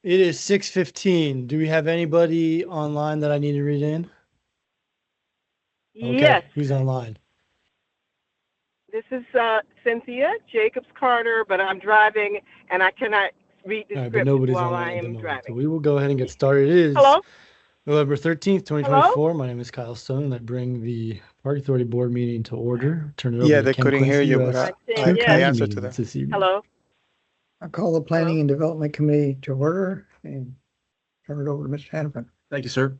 It is 6:15. Do we have anybody online that I need to read in? Okay, Yes, who's online? this is Cynthia Jacobs Carter, but I'm driving and I cannot read the All right, but script nobody's while I online at the am moment. So driving. we will go ahead and get started. It is Hello? November 13th, Hello? 2024. My name is Kyle Stone, and I bring the Park Authority Board meeting to order. Turn it over Yeah, to they Ken couldn't hear Quincy, you, who but has I'm saying two I yes. committee answered to meetings them. this evening. Hello? I call the Planning and Development Committee to order and turn it over to Mr. Hannafin. Thank you, sir.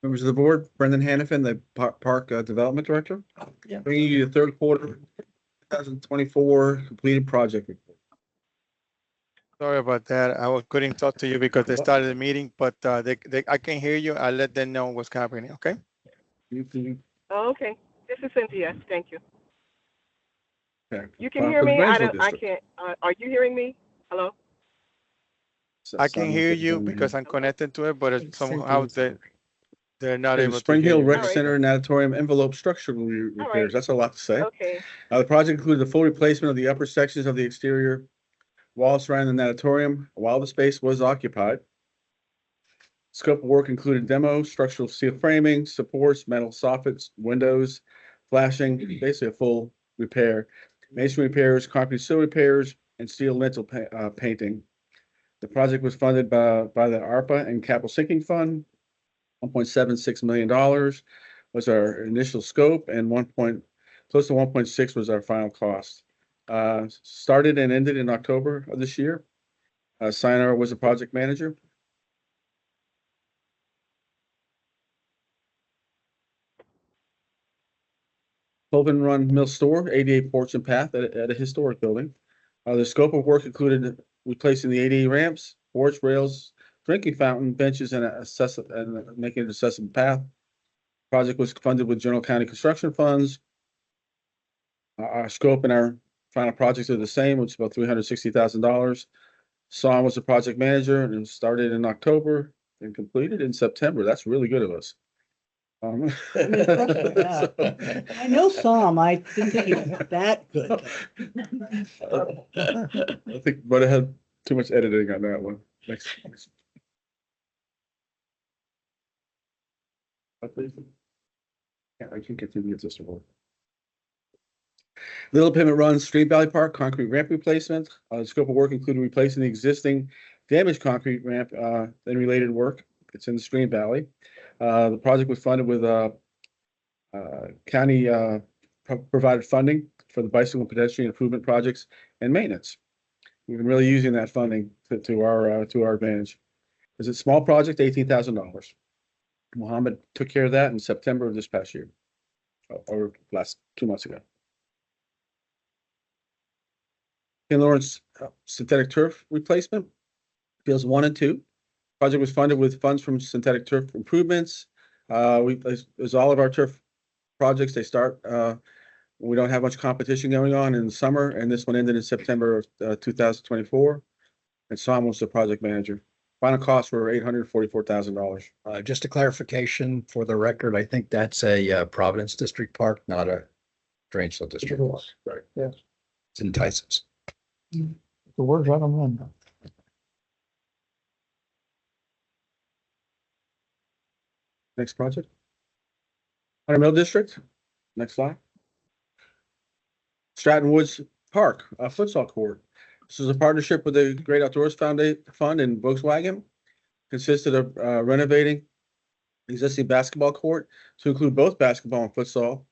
Members of the board, Brendan Hannafin, the Park Development Director. Yeah. Bringing you the third quarter 2024 completed project report. Sorry about that. couldn't talk to you because they started the meeting, but I can hear you. I'll let them know what's happening, okay? Oh, okay. This is Cynthia. Thank you. Okay. You can hear me? Grantsville I District. can't. Are you hearing me? Hello? I can hear you because I'm connected to it, but somehow they're not Okay, the able to Spring hear Hill you. Rec All right. Center and Natatorium envelope structural All repairs. right. That's a lot to say. Okay. The project included the full replacement of the upper sections of the exterior wall surrounding the natatorium while the space was occupied. Scope of work included demo, structural steel framing, supports, metal soffits, windows, flashing, basically a full repair. Masonry repairs, concrete sill repairs, and steel lintel painting. The project was funded by the ARPA and Capital Sinking Fund. $1.76 million was our initial scope, and close to 1.6 was our final cost. Started and ended in October of this year. Sinar was a project manager. Colvin Run Mill Store, ADA porch and path at a historic building. The scope of work included replacing the ADA ramps, porch rails, drinking fountain, benches, and making an accessible path. Project was funded with General County construction funds. Our scope and our final projects are the same, which is about $360,000. Son was the project manager and started in October and completed in September. That's really good of us. I'm impressed with that. I know some, I didn't think he was that good. I think, but I had too much editing on that one. Next. Yeah, I can continue this one. Little Pivot Run, Stream Valley Park, concrete ramp replacement. The scope of work included replacing the existing damaged concrete ramp and related work. It's in the Stream Valley. The project was funded with county provided funding for the bicycle and pedestrian improvement projects and maintenance. We've been really using that funding to our advantage. It's a small project, $18,000. Mohammed took care of that in September of this past year, or last 2 months ago. Ken Lawrence synthetic turf replacement, fields 1 and 2. Project was funded with funds from synthetic turf improvements. As all of our turf projects, they start we don't have much competition going on in the summer, and this one ended in September of 2024. And Sam was the project manager. Final costs were $844,000. Just a clarification for the record, I think that's a Providence District Park, not a Drainage District Park. Right. Yes. It's in Tyson's. The words right on one. Next project. Hunter Mill District. Next slide. Stratton Woods Park, a futsal court. This is a partnership with the Great Outdoors Fund and Volkswagen. Consisted of renovating existing basketball court to include both basketball and futsal.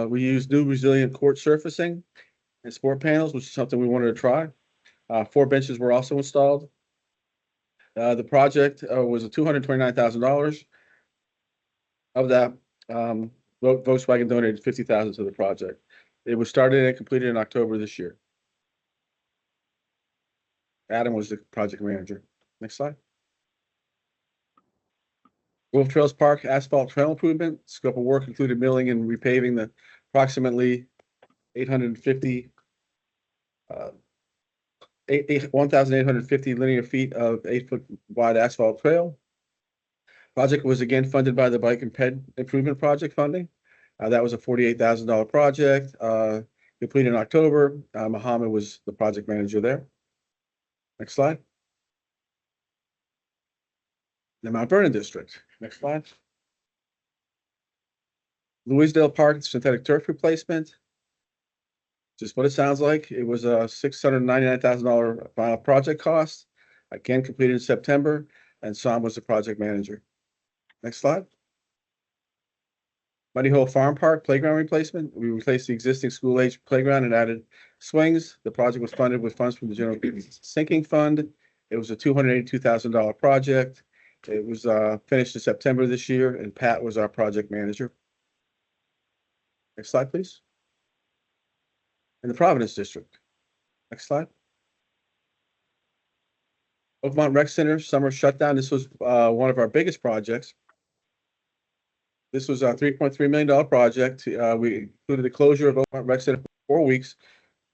We used new resilient court surfacing and sport panels, which is something we wanted to try. 4 benches were also installed. The project was $229,000. Of that, Volkswagen donated $50,000 to the project. It was started and completed in October this year. Adam was the project manager. Next slide. Wolf Trails Park asphalt trail improvement. Scope of work included milling and repaving the approximately 1,850 linear feet of 8-foot wide asphalt trail. Project was again funded by the Bike and Ped Improvement Project funding. That was a $48,000 project, completed in October. Muhammad was the project manager there. Next slide. The Mount Vernon District. Next slide. Louisdale Park synthetic turf replacement. Just what it sounds like. It was a $699,000 final project cost. Again, completed in September, and Sam was the project manager. Next slide. Muddy Hole Farm Park playground replacement. We replaced the existing school-age playground and added swings. The project was funded with funds from the General Sinking Fund. It was a $282,000 project. It was finished in September this year, and Pat was our project manager. Next slide, please. In the Providence District. Next slide. Oakmont Rec Center summer shutdown. This was one of our biggest projects. This was a $3.3 million project. We included the closure of Oakmont Rec Center for 4 weeks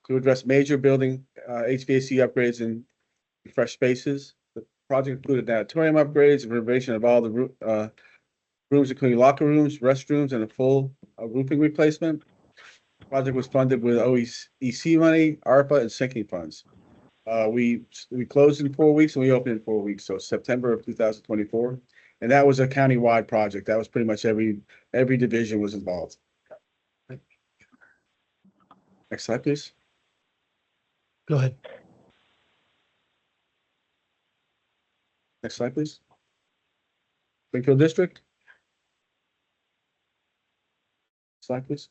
to address major building HVAC upgrades and refresh spaces. The project included auditorium upgrades and renovation of all the rooms, including locker rooms, restrooms, and a full roofing replacement. The project was funded with OEC money, ARPA, and sinking funds. We closed in 4 weeks and we opened in 4 weeks, so September of 2024. And that was a county-wide project. That was pretty much every division was involved. Next slide, please. Go ahead. Next slide, please. Springfield District. Slide, please.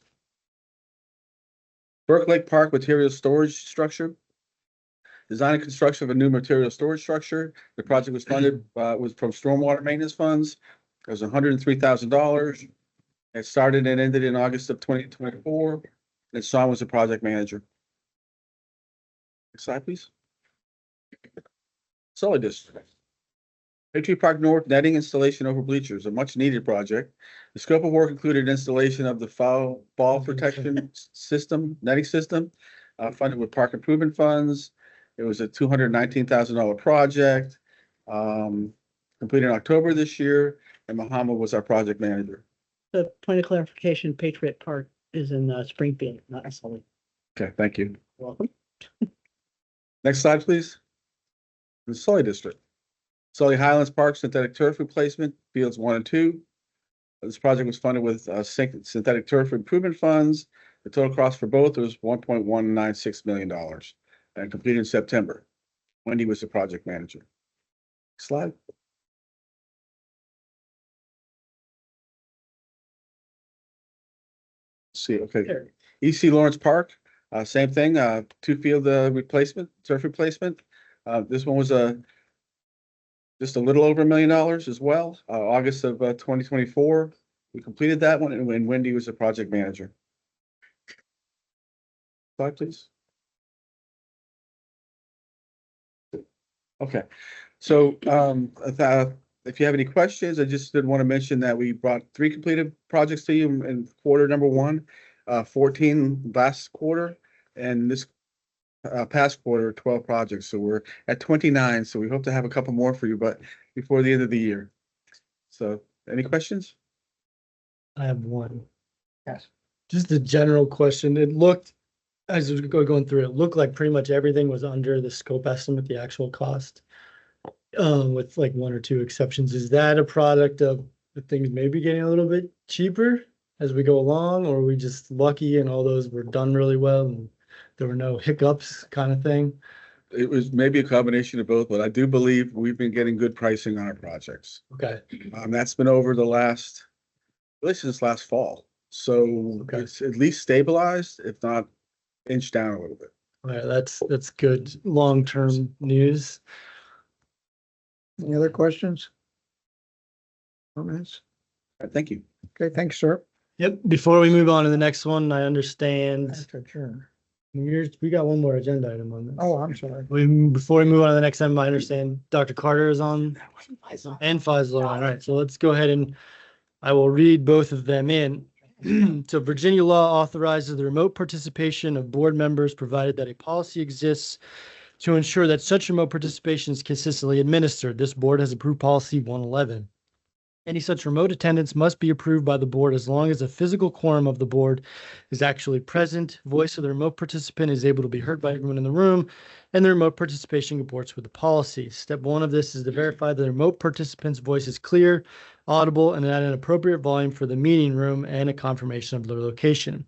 Burke Lake Park material storage structure. Design and construction of a new material storage structure. The project was funded was from stormwater maintenance funds. It was $103,000. It started and ended in August of 2024. And Sean was the project manager. Next slide, please. Sully District. Patriot Park North netting installation over bleachers, a much needed project. The scope of work included installation of the foul ball protection system, netting system, funded with park improvement funds. It was a $219,000 project, completed in October this year, and Muhammad was our project manager. The point of clarification, Patriot Park is in Springfield, not in Sully. Okay, thank you. Welcome. Next slide, please. The Sully District. Sully Highlands Park synthetic turf replacement, fields 1 and 2. This project was funded with synthetic turf improvement funds. The total cost for both was $1.196 million and completed in September. Wendy was the project manager. Slide. See, okay. There. EC Lawrence Park, same thing, two-field replacement, turf replacement. This one was just a little over $1 million as well. August of 2024, we completed that one, and when Wendy was the project manager. Slide, please. Okay, so if you have any questions, I just did want to mention that we brought 3 completed projects to you in quarter number 1, 14 last quarter, and this past quarter 12 projects. So we're at 29. So we hope to have a couple more for you, but before the end of the year. So any questions? I have one. Yes. Just a general question. It looked, as we were going through, it looked like pretty much everything was under the scope estimate, the actual cost. With like 1 or 2 exceptions. Is that a product of the things maybe getting a little bit cheaper as we go along, or are we just lucky and all those were done really well and there were no hiccups kind of thing? It was maybe a combination of both, but I do believe we've been getting good pricing on our projects. Okay. That's been over the last, really since last fall. So Okay. it's at least stabilized, if not inched down a little bit. All right, that's good long-term news. Any other questions? Comments? Thank you. Okay, thanks, sir. Yep, before we move on to the next one, I understand That's adjourned. we got one more agenda item on this. Oh, I'm sorry. Before we move on to the next item, I understand Dr. Carter is on and Faisal. All right, so let's go ahead and I will read both of them in. So Virginia law authorizes the remote participation of board members provided that a policy exists to ensure that such remote participation is consistently administered. This board has approved policy 111. Any such remote attendance must be approved by the board as long as a physical quorum of the board is actually present. Voice of the remote participant is able to be heard by everyone in the room, and the remote participation comports with the policy. Step 1 of this is to verify the remote participant's voice is clear, audible, and at an appropriate volume for the meeting room, and a confirmation of their location.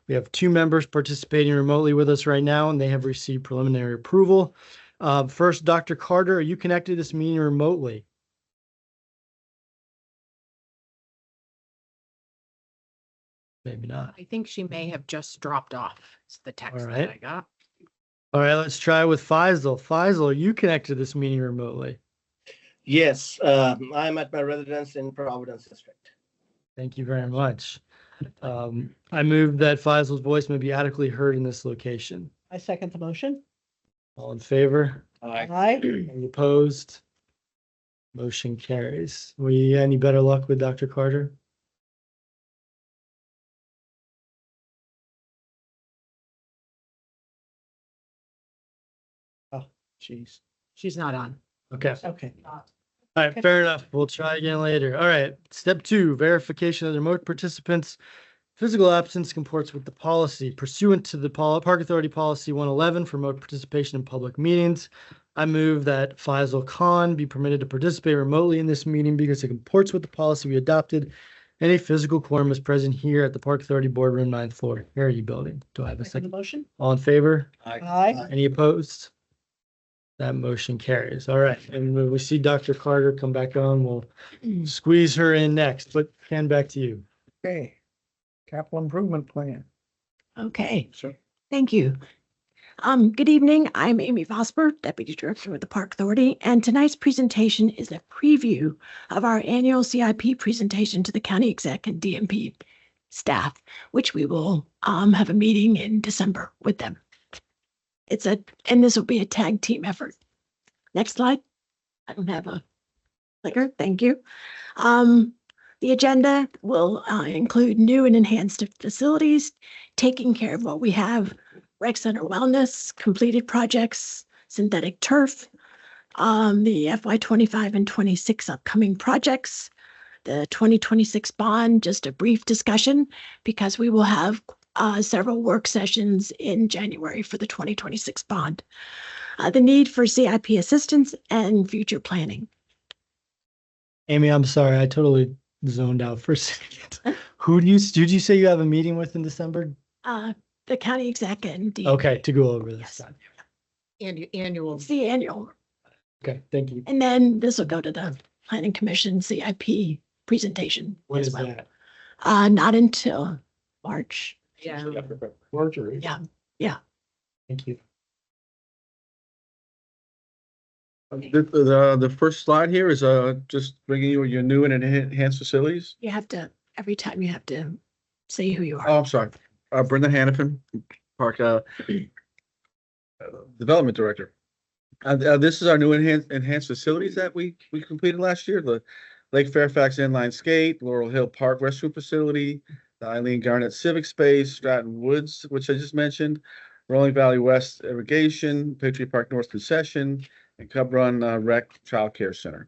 We have 2 members participating remotely with us right now, and they have received preliminary approval. First, Dr. Carter, are you connected to this meeting remotely? Maybe not. I think she may have just dropped off. It's the text All that I right. got. All right, let's try with Faisal. Faisal, are you connected to this meeting remotely? Yes, I'm at my residence in Providence District. Thank you very much. I move that Faisal's voice may be adequately heard in this location. I second the motion. All in favor? Aye. Any opposed? Motion carries. We any better luck with Dr. Carter? Jeez. She's not on. Okay. Okay. All right, fair enough. We'll try again later. All right, step 2, verification of the remote participants' physical absence comports with the policy pursuant to the Park Authority Policy 111 for remote participation in public meetings. I move that Faisal Khan be permitted to participate remotely in this meeting because it comports with the policy we adopted, and a physical quorum is present here at the Park Authority Boardroom, 9th floor, Harity Building. Do I have a Second the second? motion. All in favor? Aye. Any opposed? That motion carries. All right, and when we see Dr. Carter come back on, we'll squeeze her in next, but Ken, back to you. Okay. Capital improvement plan. Okay, Sure. thank you. Good evening. I'm Amy Vosper, Deputy Director with the Park Authority, and tonight's presentation is a preview of our annual CIP presentation to the county exec and DMP staff, which we will have a meeting in December with them. And this will be a tag team effort. Next slide. I don't have a clicker. Thank you. The agenda will include new and enhanced facilities, taking care of what we have, rec center wellness, completed projects, synthetic turf, the FY25 and 26 upcoming projects, the 2026 bond, just a brief discussion because we will have several work sessions in January for the 2026 bond, the need for CIP assistance and future planning. Amy, I'm sorry, I totally zoned out for a second. Did you say you have a meeting with in December? The county exec and DMP. Okay, to go over this. Yes. Annual. It's the annual. Okay, thank you. And then this will go to the planning commission CIP presentation What as is well. that? Not until March. Yeah. Marjorie. Yeah. Thank you. The first slide here is just bringing you your new and enhanced facilities. You have to, every time you have to say who you are. Oh, I'm sorry. Brenda Hannafin, Park Development Director. This is our new enhanced facilities that we completed last year. The Lake Fairfax Inline Skate, Laurel Hill Park Restroom Facility, the Eileen Garnett Civic Space, Stratton Woods, which I just mentioned, Rolling Valley West Irrigation, Patriot Park North Concession, and Cub Run Rec Child Care Center.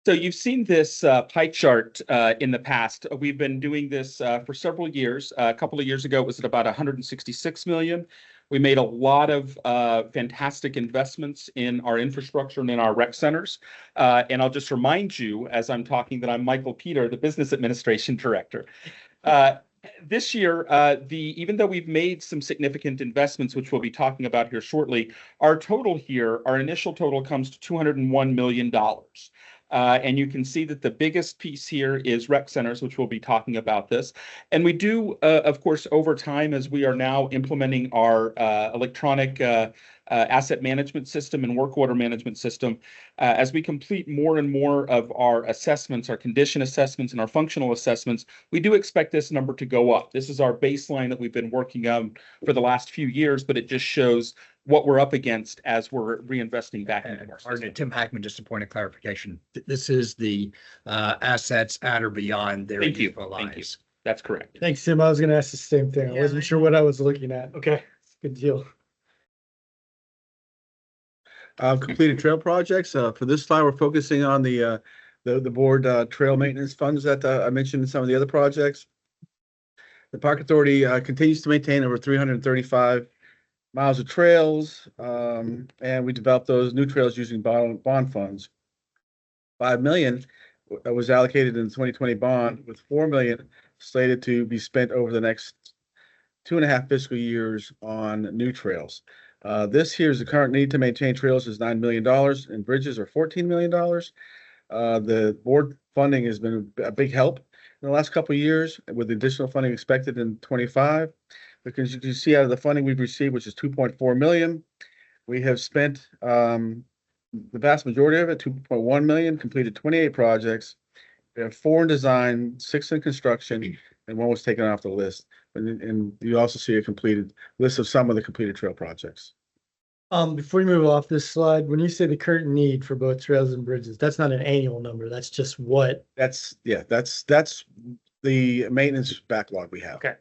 So you've seen this pie chart in the past. We've been doing this for several years. A couple of years ago, it was at about 166 million. We made a lot of fantastic investments in our infrastructure and in our rec centers. And I'll just remind you, as I'm talking, that I'm Michael Peter, the Business Administration Director. This year, even though we've made some significant investments, which we'll be talking about here shortly, our initial total comes to $201 million. And you can see that the biggest piece here is rec centers, which we'll be talking about this. And we do, of course, over time, as we are now implementing our electronic asset management system and work order management system, as we complete more and more of our assessments, our condition assessments and our functional assessments, we do expect this number to go up. This is our baseline that we've been working on for the last few years, but it just shows what we're up against as we're reinvesting back into our system. Tim Hackman, just a point of clarification. This is the assets at or beyond their Thank you. useful Thank you. lives. That's correct. Thanks, Tim. I was gonna ask the same thing. I Yeah, wasn't sure what I was looking at. Okay, good deal. Completed trail projects. For this slide, we're focusing on the board trail maintenance funds that I mentioned in some of the other projects. The Park Authority continues to maintain over 335 miles of trails, and we developed those new trails using bond funds. 5 million was allocated in the 2020 bond, with 4 million slated to be spent over the next 2.5 fiscal years on new trails. This here is the current need to maintain trails is $9 million and bridges are $14 million. The board funding has been a big help in the last couple of years, with additional funding expected in 25. Because you can see out of the funding we've received, which is 2.4 million, we have spent the vast majority of it, 2.1 million, completed 28 projects. We have 4 in design, 6 in construction, and 1 was taken off the list. And you also see a completed list of some of the completed trail projects. Before you move off this slide, when you say the current need for both trails and bridges, that's not an annual number. That's just what. That's the maintenance backlog we have. Okay.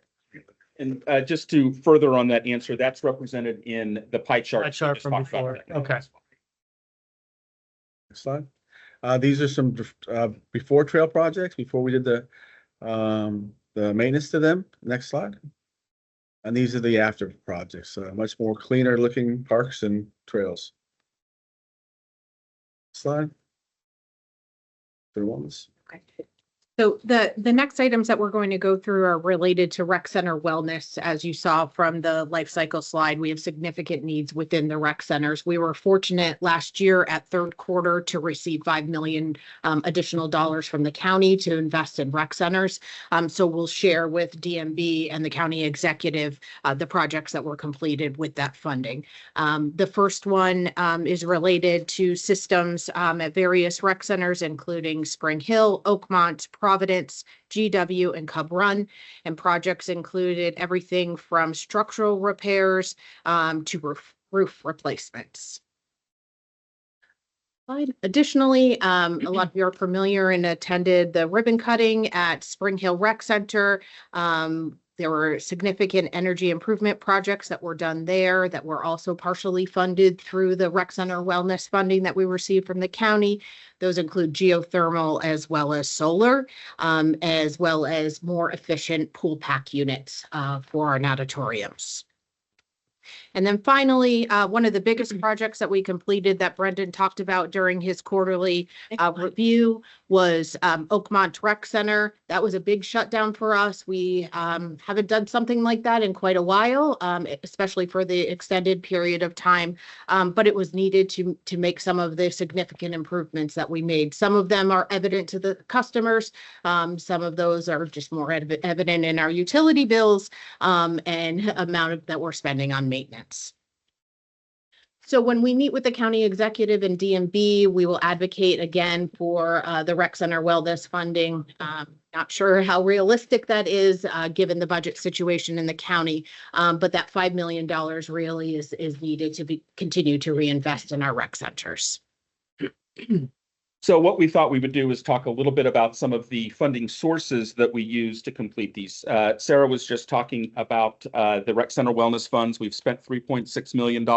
And just to further on that answer, that's represented in the pie chart. Pie chart from before. Okay. Next slide. These are some before trail projects, before we did the maintenance to them. Next slide. And these are the after projects, much more cleaner looking parks and trails. Slide. There ones. Okay. So the next items that we're going to go through are related to rec center wellness. As you saw from the life cycle slide, we have significant needs within the rec centers. We were fortunate last year at third quarter to receive 5 million additional dollars from the county to invest in rec centers. So we'll share with DMB and the county executive the projects that were completed with that funding. The first one is related to systems at various rec centers, including Spring Hill, Oakmont, Providence, GW, and Cub Run. And projects included everything from structural repairs to roof replacements. Additionally, a lot of you are familiar and attended the ribbon cutting at Spring Hill Rec Center. There were significant energy improvement projects that were done there that were also partially funded through the rec center wellness funding that we received from the county. Those include geothermal as well as solar, as well as more efficient pool pack units for our natatoriums. And then finally, one of the biggest projects that we completed that Brendan talked about during his quarterly review was Oakmont Rec Center. That was a big shutdown for us. We haven't done something like that in quite a while, especially for the extended period of time. But it was needed to make some of the significant improvements that we made. Some of them are evident to the customers. Some of those are just more evident in our utility bills and amount that we're spending on maintenance. So when we meet with the county executive and DMB, we will advocate again for the rec center wellness funding. Not sure how realistic that is given the budget situation in the county, but that $5 million really is needed to continue to reinvest in our rec centers. So what we thought we would do is talk a little bit about some of the funding sources that we use to complete these. Sarah was just talking about the rec center wellness funds. We've spent $3.6 million.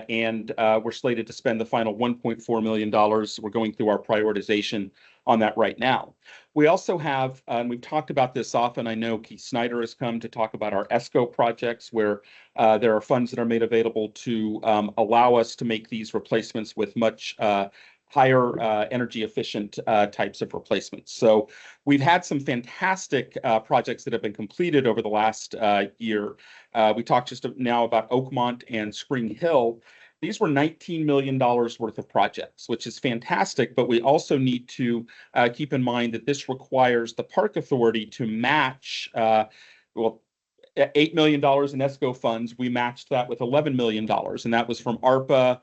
And we're slated to spend the final $1.4 million. We're going through our prioritization on that right now. We also have, and we've talked about this often, I know Keith Snyder has come to talk about our ESCO projects, where there are funds that are made available to allow us to make these replacements with much higher energy efficient types of replacements. So we've had some fantastic projects that have been completed over the last year. We talked just now about Oakmont and Spring Hill. These were $19 million worth of projects, which is fantastic, but we also need to keep in mind that this requires the Park Authority to match, $8 million in ESCO funds. We matched that with $11 million, and that was from ARPA,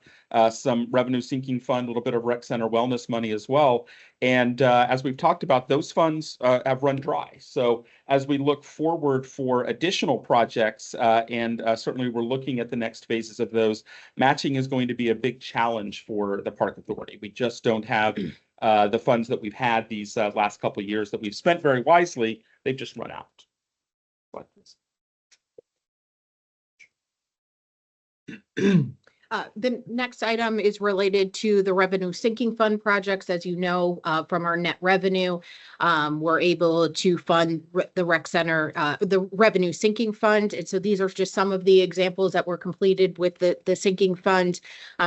some revenue sinking fund, a little bit of rec center wellness money as well. And as we've talked about, those funds have run dry. So as we look forward for additional projects, and certainly we're looking at the next phases of those, matching is going to be a big challenge for the Park Authority. We just don't have the funds that we've had these last couple of years that we've spent very wisely. They've just run out. The next item is related to the revenue sinking fund projects. As you know, from our net revenue, we're able to fund the rec center, the revenue sinking fund. And so these are just some of the examples that were completed with the sinking fund.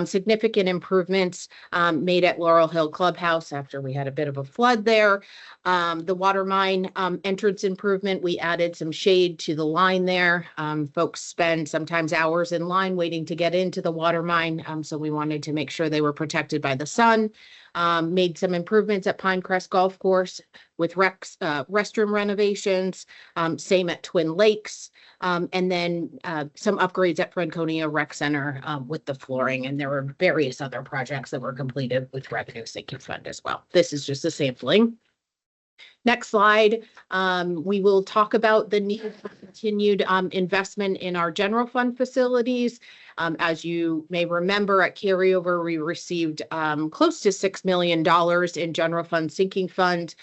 Significant improvements made at Laurel Hill Clubhouse after we had a bit of a flood there. The water mine entrance improvement, we added some shade to the line there. Folks spend sometimes hours in line waiting to get into the water mine. So we wanted to make sure they were protected by the sun. Made some improvements at Pinecrest Golf Course with restroom renovations, same at Twin Lakes. And then some upgrades at Franconia Rec Center with the flooring. And there were various other projects that were completed with revenue sinking fund as well. This is just a sampling. Next slide, we will talk about the need for continued investment in our general fund facilities. As you may remember, at carryover, we received close to $6 million in general fund sinking fund.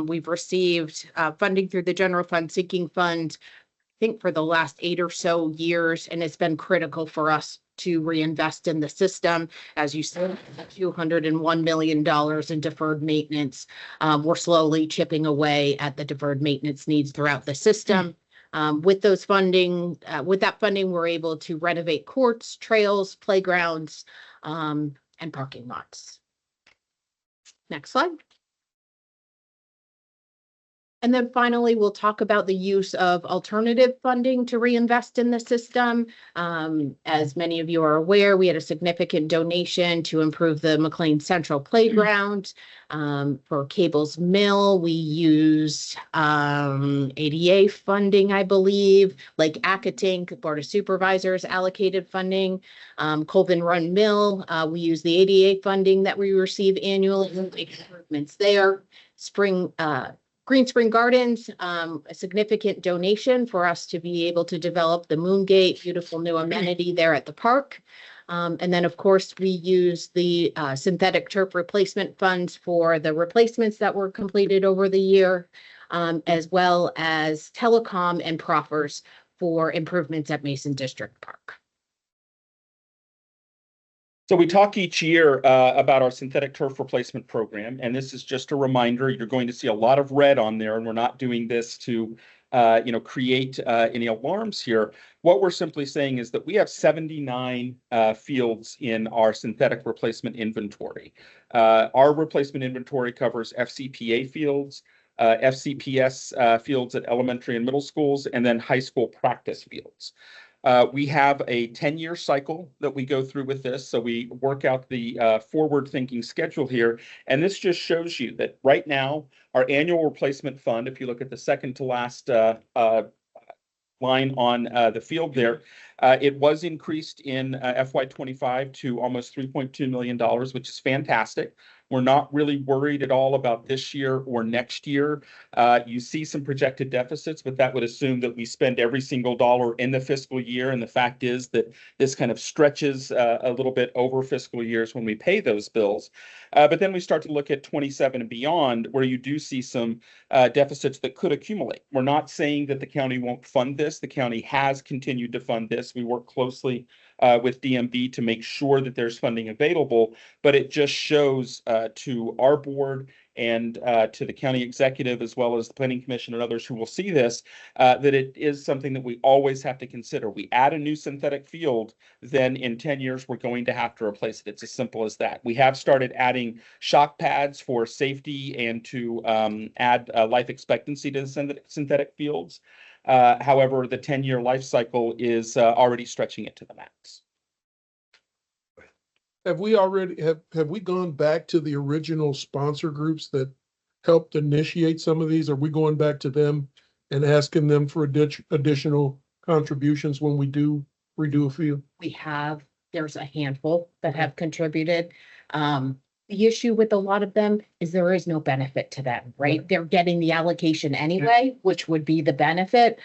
We've received funding through the general fund sinking fund, I think, for the last 8 or so years, and it's been critical for us to reinvest in the system. As you said, $201 million in deferred maintenance. We're slowly chipping away at the deferred maintenance needs throughout the system. With that funding, we're able to renovate courts, trails, playgrounds, and parking lots. Next slide. And then finally, we'll talk about the use of alternative funding to reinvest in the system. As many of you are aware, we had a significant donation to improve the McLean Central Playground. For Cable's Mill, we used ADA funding, I believe, like Acatink, Board of Supervisors allocated funding. Colvin Run Mill, we use the ADA funding that we receive annually, make improvements there. Green Spring Gardens, a significant donation for us to be able to develop the Moongate, beautiful new amenity there at the park. And then, of course, we use the synthetic turf replacement funds for the replacements that were completed over the year, as well as telecom and proffers for improvements at Mason District Park. So we talk each year about our synthetic turf replacement program, and this is just a reminder. You're going to see a lot of red on there, and we're not doing this to create any alarms here. What we're simply saying is that we have 79 fields in our synthetic replacement inventory. Our replacement inventory covers FCPA fields, FCPS fields at elementary and middle schools, and then high school practice fields. We have a 10-year cycle that we go through with this. So we work out the forward-thinking schedule here. And this just shows you that right now, our annual replacement fund, if you look at the second to last line on the field there, it was increased in FY25 to almost $3.2 million, which is fantastic. We're not really worried at all about this year or next year. You see some projected deficits, but that would assume that we spend every single dollar in the fiscal year. And the fact is that this kind of stretches a little bit over fiscal years when we pay those bills. But then we start to look at 27 and beyond, where you do see some deficits that could accumulate. We're not saying that the county won't fund this. The county has continued to fund this. We work closely with DMV to make sure that there's funding available, but it just shows to our board and to the county executive, as well as the planning commission and others who will see this, that it is something that we always have to consider. We add a new synthetic field, then in 10 years, we're going to have to replace it. It's as simple as that. We have started adding shock pads for safety and to add life expectancy to the synthetic fields. However, the 10-year life cycle is already stretching it to the max. Have we already, have we gone back to the original sponsor groups that helped initiate some of these? Are we going back to them and asking them for additional contributions when we do redo a field? We have, there's a handful that have contributed. The issue with a lot of them is there is no benefit to them, right? They're getting the allocation anyway, which would be the benefit.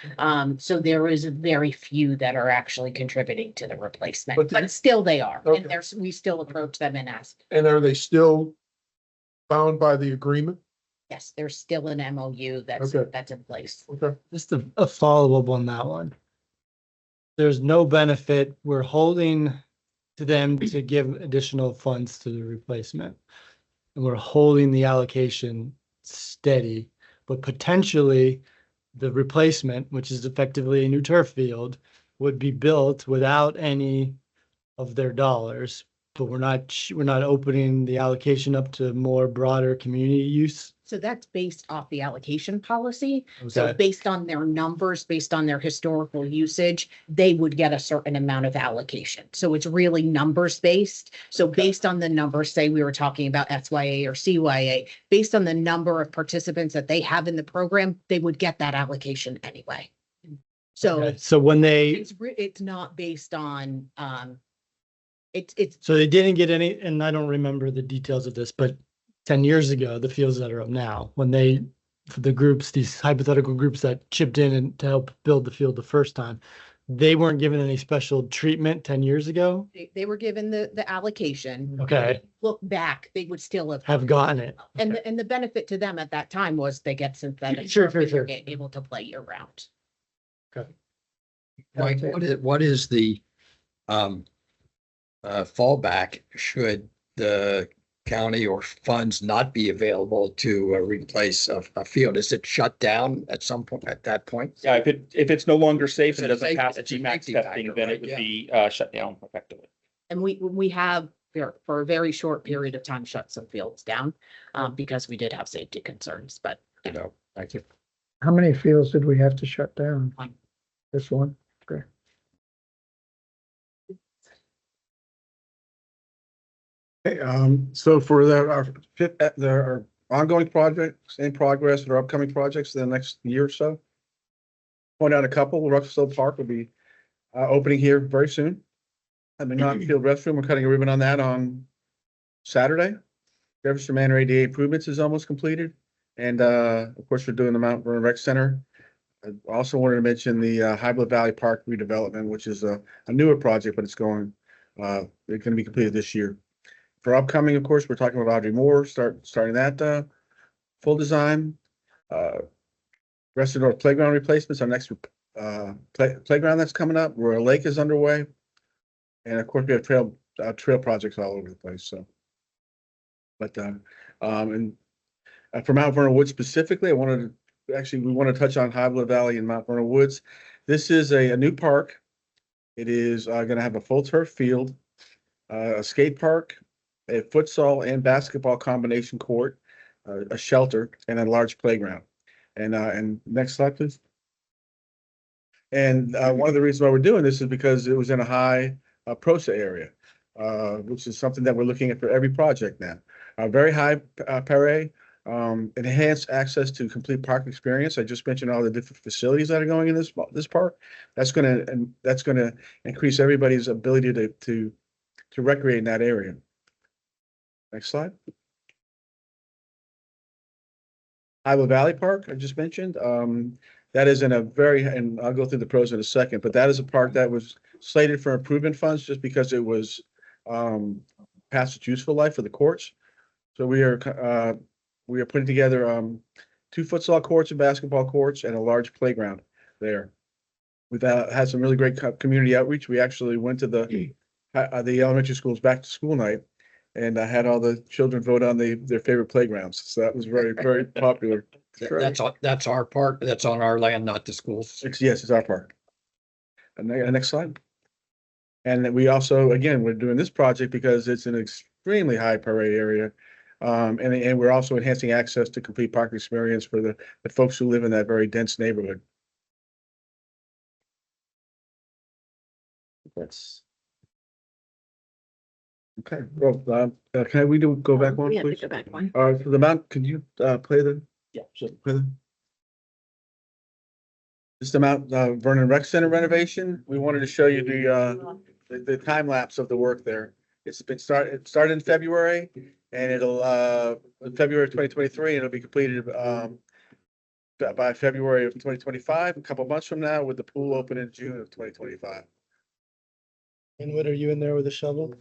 So there is very few that are actually contributing to the replacement, but still they are. Okay. And we still approach them and ask. And are they still bound by the agreement? Yes, there's still an MOU that's in place. Okay. Just a follow-up on that one. There's no benefit. We're holding to them to give additional funds to the replacement. And we're holding the allocation steady, but potentially the replacement, which is effectively a new turf field, would be built without any of their dollars. But we're not opening the allocation up to more broader community use. So that's based off the allocation policy. So Okay. based on their numbers, based on their historical usage, they would get a certain amount of allocation. So it's really numbers based. So based on the numbers, say we were talking about SYA or CYA, based on the number of participants that they have in the program, they would get that allocation anyway. So Okay, so when they, it's not based on, it's so they didn't get any, and I don't remember the details of this, but 10 years ago, the fields that are up now, when they, for the groups, these hypothetical groups that chipped in and to help build the field the first time, they weren't given any special treatment 10 years ago, they were given the allocation. Okay. Look back, they would still have gotten it. And the benefit to them at that time was they get synthetic. Sure, turf sure, and they're sure. Able to play year round. Mike, what is the fallback should the county or funds not be available to replace a field? Is it shut down at some point, at that point? Yeah, if it's no longer safe It's and a doesn't safety- pass it's a GMAX safety testing, factor, then right? it would Yeah. be shut down effectively. And we have for a very short period of time shut some fields down because we did have safety concerns, but You know, thank you. How many fields did we have to shut down? One. This one? Okay. Okay, so for our ongoing projects in progress, or upcoming projects in the next year or so. Point out a couple, Ruxell Park will be opening here very soon. And the non-field restroom, we're cutting a ribbon on that on Saturday. Jefferson Manor ADA improvements is almost completed. And of course, we're doing the Mount Vernon Rec Center. I also wanted to mention the Hybrid Valley Park redevelopment, which is a newer project, but it's going to be completed this year. For upcoming, of course, we're talking about Audrey Moore, starting that full design. Rest of North Playground replacements, our next playground that's coming up. Royal Lake is underway. And of course, we have trail projects all over the place, so. But for Mount Vernon Woods specifically, we want to touch on Hybrid Valley and Mount Vernon Woods. This is a new park. It is going to have a full turf field, a skate park, a futsal and basketball combination court, a shelter, and a large playground. And next slide, please. And one of the reasons why we're doing this is because it was in a high PROSA area, which is something that we're looking at for every project now. Very high PARE, enhanced access to complete park experience. I just mentioned all the different facilities that are going in this park. That's gonna increase everybody's ability to recreate in that area. Next slide. Iowa Valley Park, I just mentioned, that is in a and I'll go through the pros in a second, but that is a park that was slated for improvement funds just because it was past its useful life for the courts. So we are putting together 2 futsal courts and basketball courts and a large playground there. We've had some really great community outreach. We actually went to the elementary school's back to school night, and I had all the children vote on their favorite playgrounds. So that was very, very popular. That's our park. That's on our land, not the schools. Yes, it's our park. And next slide. And we also, again, we're doing this project because it's an extremely high parade area. And we're also enhancing access to complete park experience for the folks who live in that very dense neighborhood. That's. Okay, well, can we go back one, We have to please? go back one. For the mount, can you play the? Yeah, sure. This is the Mount Vernon Rec Center renovation. We wanted to show you the time lapse of the work there. It started in February, and it'll February of 2023, and it'll be completed by February of 2025, a couple months from now, with the pool open in June of 2025. And what, are you in there with a shovel?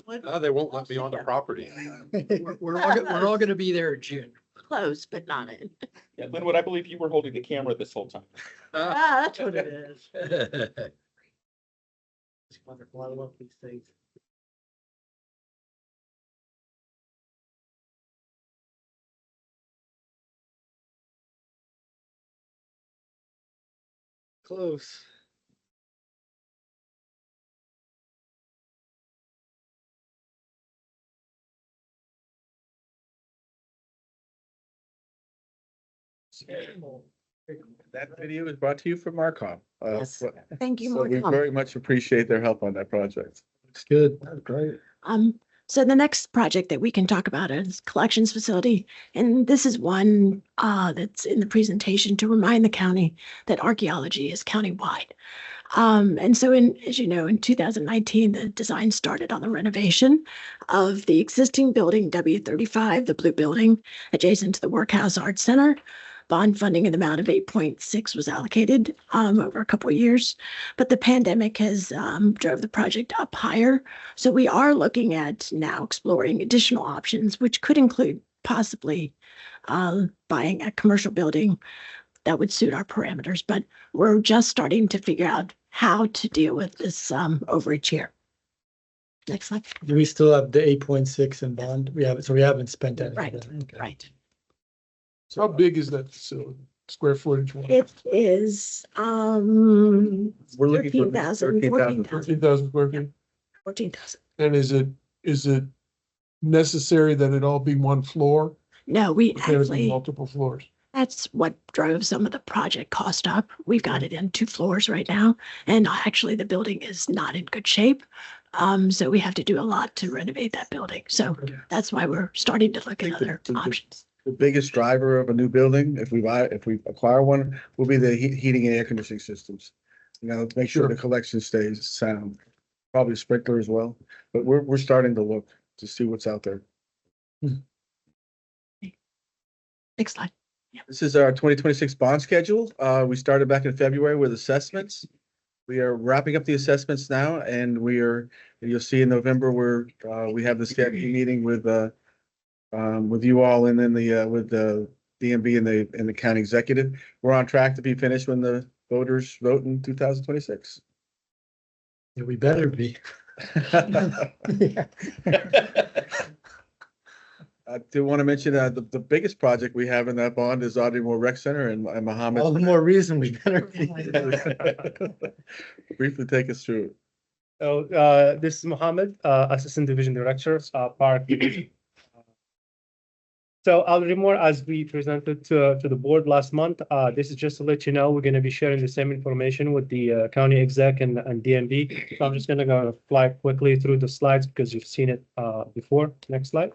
No, they won't let me on the property. We're all gonna be there in June. Close, but not in. Yeah, Linwood, I believe you were holding the camera this whole time. Ah, that's what it is. Just want to follow up these things. Close. That video is brought to you from Marcom. Yes. Thank you, So we Marcom. very much appreciate their help on that project. Looks good. That's great. So the next project that we can talk about is collections facility. And this is one that's in the presentation to remind the county that archaeology is countywide. And so as you know, in 2019, the design started on the renovation of the existing building W35, the blue building adjacent to the Workhouse Arts Center. Bond funding in the amount of 8.6 was allocated over a couple of years, but the pandemic has drove the project up higher. So we are looking at now exploring additional options, which could include possibly buying a commercial building that would suit our parameters. But we're just starting to figure out how to deal with this overage here. Next slide. Do we still have the 8.6 in bond? We haven't, so we haven't spent any. of Right, that. Okay. right. So how big is that facility, square footage? It is We're looking for 13,000, 13,000. 13,000 square feet? 14,000. And is it necessary that it all be one floor? No, we Or can it be actually, multiple floors? that's what drove some of the project cost up. We've got it in 2 floors right now. And actually the building is not in good shape. So we have to do a lot to renovate that building. So that's why we're starting to look at think the- other the- options. The biggest driver of a new building, if we acquire one, will be the heating and air conditioning systems. You know, to make sure the collection stays sound, probably sprinkler as well, but we're starting to look to see what's out there. Next slide. This is our 2026 bond schedule. We started back in February with assessments. We are wrapping up the assessments now, and you'll see in November we have the scheduled meeting with you all and then with the DMV and the county executive. We're on track to be finished when the voters vote in 2026. Yeah, we better be. I do want to mention the biggest project we have in that bond is Audrey Moore Rec Center and Mohammed. All the more reason we better be. Briefly take us through it. So this is Mohammed, Assistant Division Director, Park Division. So Audrey Moore, as we presented to the board last month, this is just to let you know, we're going to be sharing the same information with the county exec and DMV. So I'm just going to go fly quickly through the slides because you've seen it before. Next slide.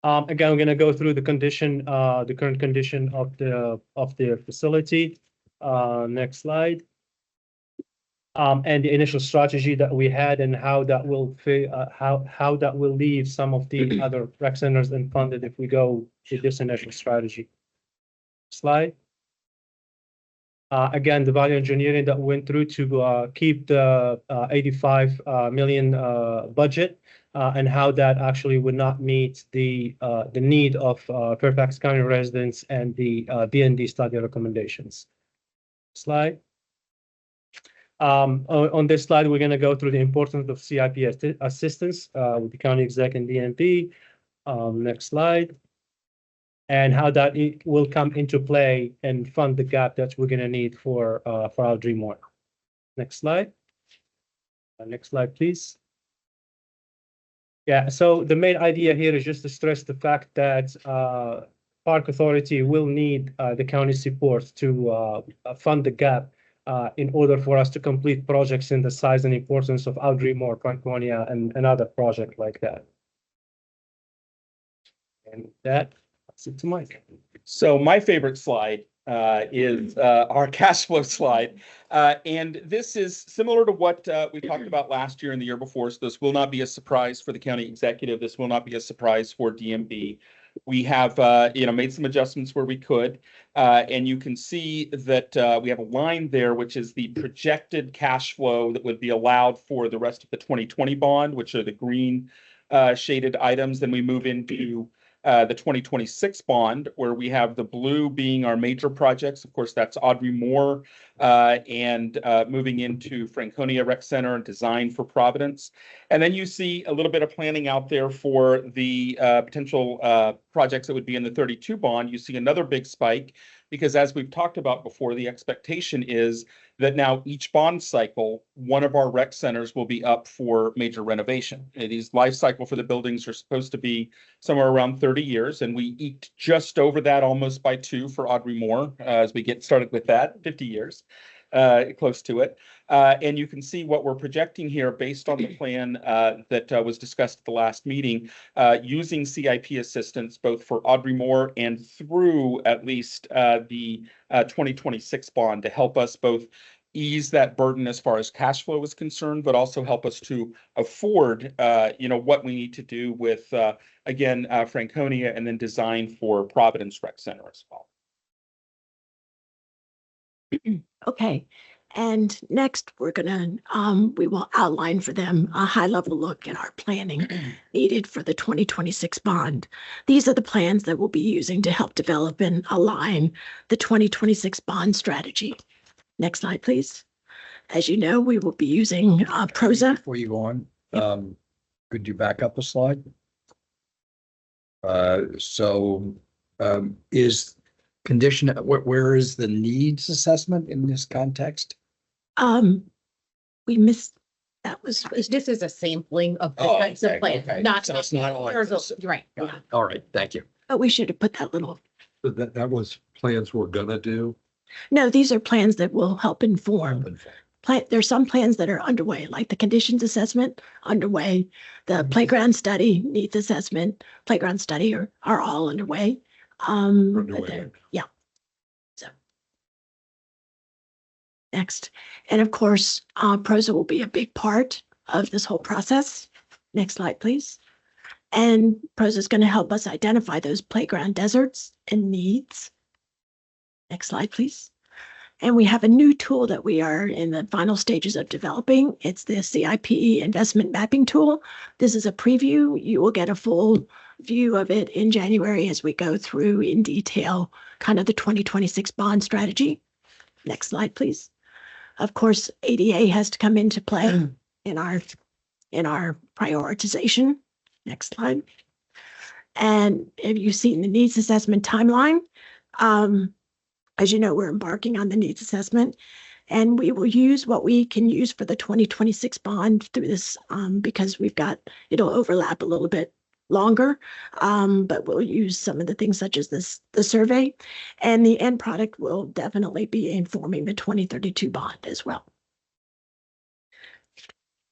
Again, we're going to go through the condition, the current condition of the facility. Next slide. And the initial strategy that we had and how that will how that will leave some of the other rec centers unfunded if we go to this initial strategy. Slide. Again, the value engineering that went through to keep the 85 million budget and how that actually would not meet the need of Fairfax County residents and the B&D study recommendations. Slide. On this slide, we're going to go through the importance of CIP assistance with the county exec and DMV. Next slide. And how that will come into play and fund the gap that we're going to need for our Dream One. Next slide. Next slide, please. Yeah, so the main idea here is just to stress the fact that Park Authority will need the county support to fund the gap in order for us to complete projects in the size and importance of Audrey Moore, Franconia, and another project like that. And that's it to Mike. So my favorite slide is our cash flow slide. And this is similar to what we talked about last year and the year before. So this will not be a surprise for the county executive. This will not be a surprise for DMV. We have, made some adjustments where we could, and you can see that we have a line there, which is the projected cash flow that would be allowed for the rest of the 2020 bond, which are the green shaded items. Then we move into the 2026 bond, where we have the blue being our major projects. Of course, that's Audrey Moore and moving into Franconia Rec Center and design for Providence. And then you see a little bit of planning out there for the potential projects that would be in the 32 bond. You see another big spike because, as we've talked about before, the expectation is that now each bond cycle, one of our rec centers will be up for major renovation. These life cycle for the buildings are supposed to be somewhere around 30 years, and we eked just over that almost by 2 for Audrey Moore as we get started with that, 50 years, close to it. And you can see what we're projecting here based on the plan that was discussed at the last meeting, using CIP assistance both for Audrey Moore and through at least the 2026 bond to help us both ease that burden as far as cash flow is concerned, but also help us to afford, what we need to do with, again, Franconia and then design for Providence Rec Center as well. Okay, and next we're gonna, we will outline for them a high-level look at our planning needed for the 2026 bond. These are the plans that we'll be using to help develop and align the 2026 bond strategy. Next slide, please. As you know, we will be using PROSA. Before you go on, could you back up a slide? Is condition, where is the needs assessment in this context? We missed, that was, This is a sampling of the Oh, types of okay, plans, okay. not. So it's not all like there's a- this. Right. All right, thank you. but we should have put that little, That was plans we're gonna do. no, these are plans that will help inform. There's some plans that are underway, like the conditions assessment underway, the playground study, needs assessment, playground study are all underway. But Underway. yeah. So. Next, and of course, PROSA will be a big part of this whole process. Next slide, please. And PROSA is going to help us identify those playground deserts and needs. Next slide, please. And we have a new tool that we are in the final stages of developing. It's the CIP investment mapping tool. This is a preview. You will get a full view of it in January as we go through in detail kind of the 2026 bond strategy. Next slide, please. Of course, ADA has to come into play in our prioritization. Next slide. And if you've seen the needs assessment timeline, as you know, we're embarking on the needs assessment, and we will use what we can use for the 2026 bond through this because it'll overlap a little bit longer, but we'll use some of the things such as the survey, and the end product will definitely be informing the 2032 bond as well.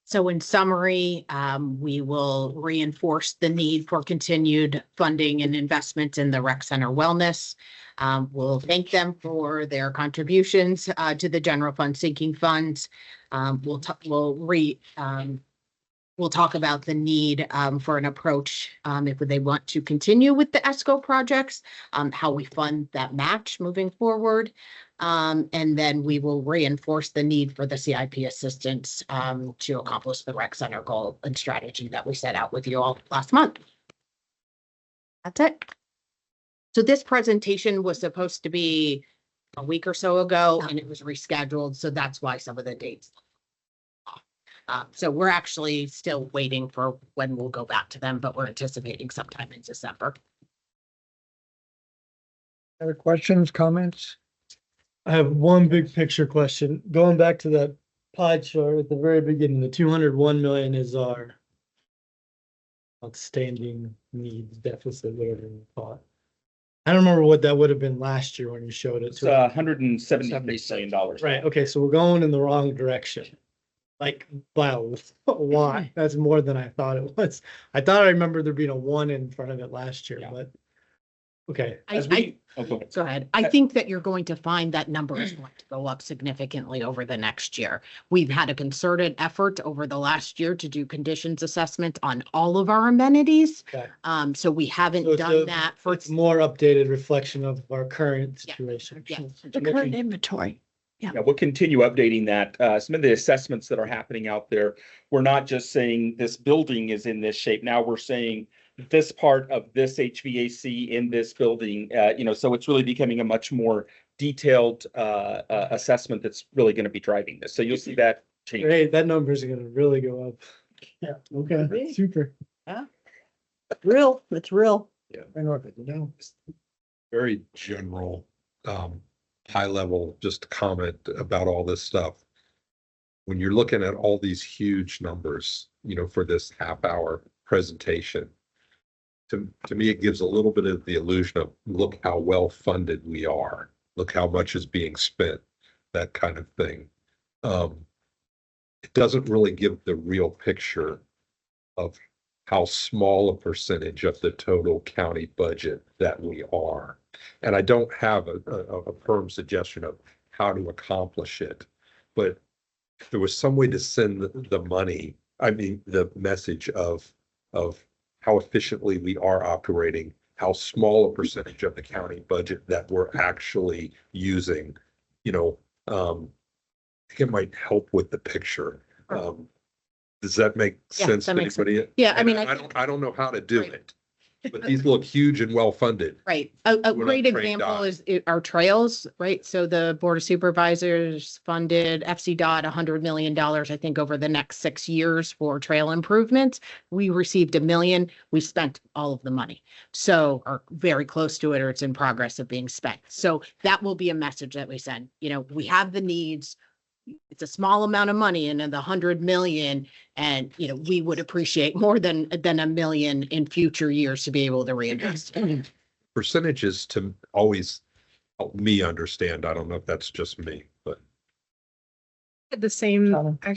So in summary, we will reinforce the need for continued funding and investment in the rec center wellness. We'll thank them for their contributions to the general fund sinking funds. We'll talk about the need for an approach if they want to continue with the ESCO projects, how we fund that match moving forward. And then we will reinforce the need for the CIP assistance to accomplish the rec center goal and strategy that we set out with you all last month. That's it. So this presentation was supposed to be a week or so ago and it was rescheduled. So that's why some of the dates. So we're actually still waiting for when we'll go back to them, but we're anticipating sometime in December. Other questions, comments? I have one big picture question. Going back to that pie chart at the very beginning, the 201 million is our outstanding needs deficit, whatever you call it. I don't remember what that would have been last year when you showed it It's to us. $170 million. Right, okay, so we're going in the wrong direction. Like, wow, why? That's more than I thought it was. I thought I remembered there being a 1 in front of it last year, Yeah. but. Okay, Go ahead. Go ahead. I think that you're going to find that number is going to go up significantly over the next year. We've had a concerted effort over the last year to do conditions assessment on all of our amenities. okay. So we So haven't it's done that for. It's more updated reflection of our current Yeah. situation. Yeah. The current inventory. Yeah, we'll continue updating that. Some of the assessments that are happening out there, we're not just saying this building is in this shape. Now we're saying this part of this HVAC in this building, so it's really becoming a much more detailed assessment that's really going to be driving this. So you'll see that change. Hey, that number is gonna really go up. Yeah. Okay, super. Real, it's real. I know, very general, high level, just comment about all this stuff. When you're looking at all these huge numbers, for this half hour presentation, to me, it gives a little bit of the illusion of, look how well funded we are. Look how much is being spent, that kind of thing. It doesn't really give the real picture of how small a percentage of the total county budget that we are. And I don't have a firm suggestion of how to accomplish it, but if there was some way to send the money, the message of how efficiently we are operating, how small a percentage of the county budget that we're actually using, I think it might help with the picture. Does that make sense to that makes anybody? Yeah, I And mean, I don't know how to do Right. it, but these look huge and well funded. Right. A We're great not trained example on. is our trails, right? So the Board of Supervisors funded FCDOT $100 million, I think, over the next 6 years for trail improvements. We received $1 million. We spent all of the money. So, or very close to it, or it's in progress of being spent. So that will be a message that we send. We have the needs. It's a small amount of money and then the 100 million, and we would appreciate more than $1 million in future years to be able to reinvest. Percentages to always help me understand. I don't know if that's just me, but Had the same I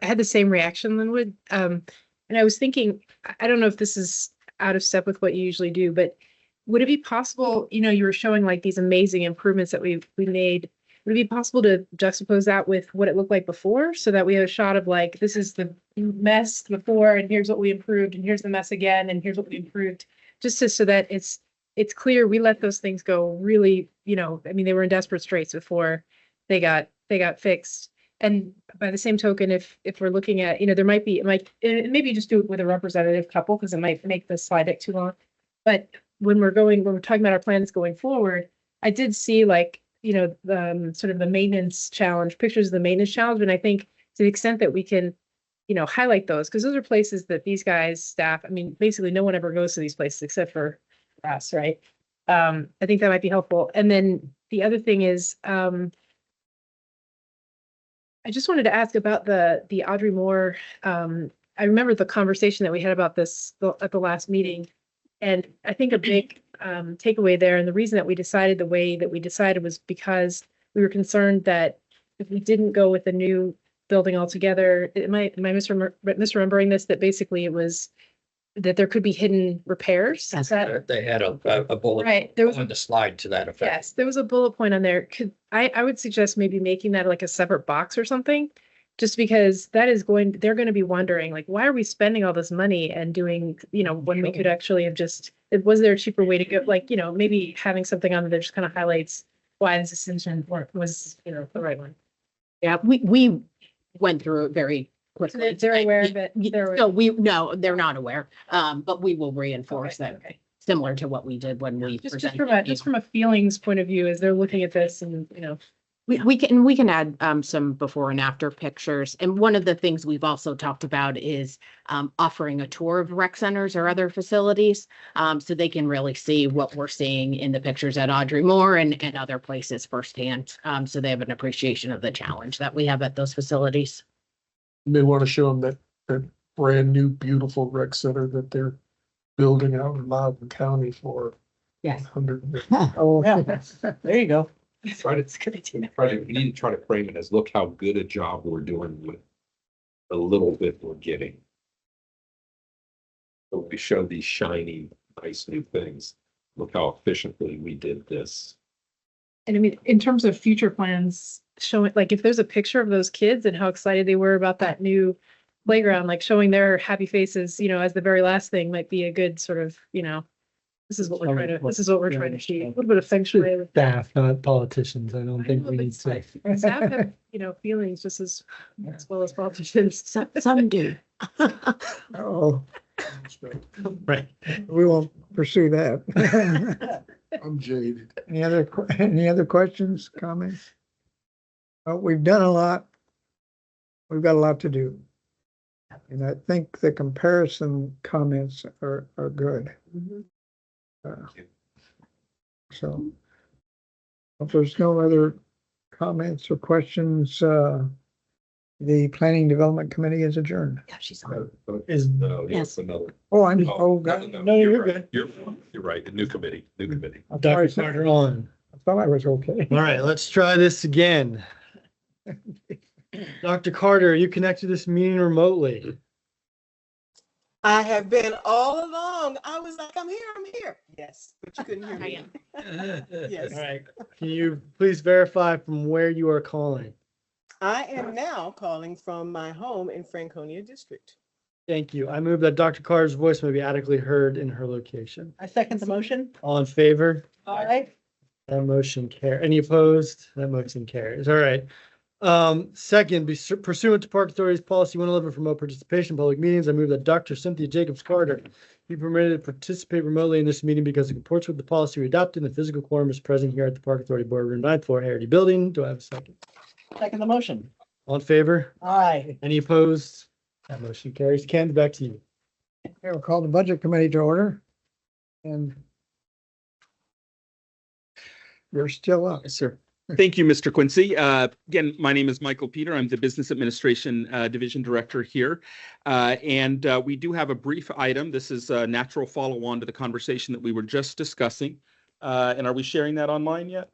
had the same reaction, Linwood. And I was thinking, I don't know if this is out of step with what you usually do, but would it be possible, you were showing like these amazing improvements that we made. Would it be possible to juxtapose that with what it looked like before, so that we have a shot of like, this is the mess before, and here's what we improved, and here's the mess again, and here's what we improved, so that it's clear we let those things go really, they were in desperate straits before they got fixed. And by the same token, if we're looking at, there might be, maybe just do it with a representative couple, because it might make the slide deck too long. But when we're talking about our plans going forward, I did see like, the sort of the maintenance challenge, pictures of the maintenance challenge. And I think to the extent that we can, highlight those, because those are places that these guys, staff, basically no one ever goes to these places except for us, right? I think that might be helpful. And then the other thing is, I just wanted to ask about the Audrey Moore. I remember the conversation that we had about this at the last meeting. And I think a big takeaway there, and the reason that we decided the way that we decided was because we were concerned that if we didn't go with a new building altogether, am I misremembering this, that basically it was that there could be hidden repairs? Is that They had a bullet right? There was on the slide to that effect. yes, there was a bullet point on there. I would suggest maybe making that like a separate box or something, just because they're going to be wondering, like, why are we spending all this money and doing, when we could actually have just, was there a cheaper way to go? Like, maybe having something on there that just kind of highlights why this decision was, the right one. Yeah, we went through it very quickly. They're aware of it. No, they're not aware. But we will reinforce that. Okay. Similar to what we did when we Just presented. from a feelings point of view, as they're looking at this and, We can add some before and after pictures. And one of the things we've also talked about is offering a tour of rec centers or other facilities, so they can really see what we're seeing in the pictures at Audrey Moore and other places firsthand. So they have an appreciation of the challenge that we have at those facilities. You may want to show them that brand new beautiful rec center that they're building out in Loudon County for Yes. 100. Oh, yeah, there you go. we need to try to frame it as, look how good a job we're doing with the little bit we're getting. So we show these shiny, nice new things. Look how efficiently we did this. And in terms of future plans, showing, like, if there's a picture of those kids and how excited they were about that new playground, like showing their happy faces, as the very last thing might be a good sort of, this is what we're trying to achieve. A little bit of feng shui. Staff, not politicians. I don't think we need to. Staff have, feelings just as well as politicians. Some do. Oh, Right. We won't pursue that. I'm jaded. Any other questions, comments? Well, we've done a lot. We've got a lot to do. And I think the comparison comments are good. So if there's no other comments or questions, the Planning Development Committee is adjourned. Yeah, she's on. Is, No, Yes. yes, another. Oh, I'm, Oh, oh, no, God. no, No, you're right. good. You're right. A new committee, new committee. I thought Dr. I said- Carter on. I thought I was okay. All right, let's try this again. Dr. Carter, are you connected to this meeting remotely? I have been all along. I was like, I'm here. Yes, but you couldn't hear me. Yes. All right, can you please verify from where you are calling? I am now calling from my home in Franconia District. Thank you. I move that Dr. Carter's voice may be adequately heard in her location. I second the motion. All in favor? All right. That motion any opposed? That motion carries. All right. Second, pursuant to Park Authority's policy 111 for remote participation in public meetings, I move that Dr. Cynthia Jacobs Carter be permitted to participate remotely in this meeting because it comports with the policy we adopted and the physical quorum is present here at the Park Authority Boardroom, 9th floor, Heritage Building. Do I have a second? Second the motion. All in favor? Aye. Any opposed? That motion carries. Ken, back to you. Okay, we'll call the Budget Committee to order. And you're still up. Yes, sir. Thank you, Mr. Quincy. Again, my name is Michael Peter. I'm the Business Administration Division Director here. And we do have a brief item. This is a natural follow-on to the conversation that we were just discussing. And are we sharing that online yet?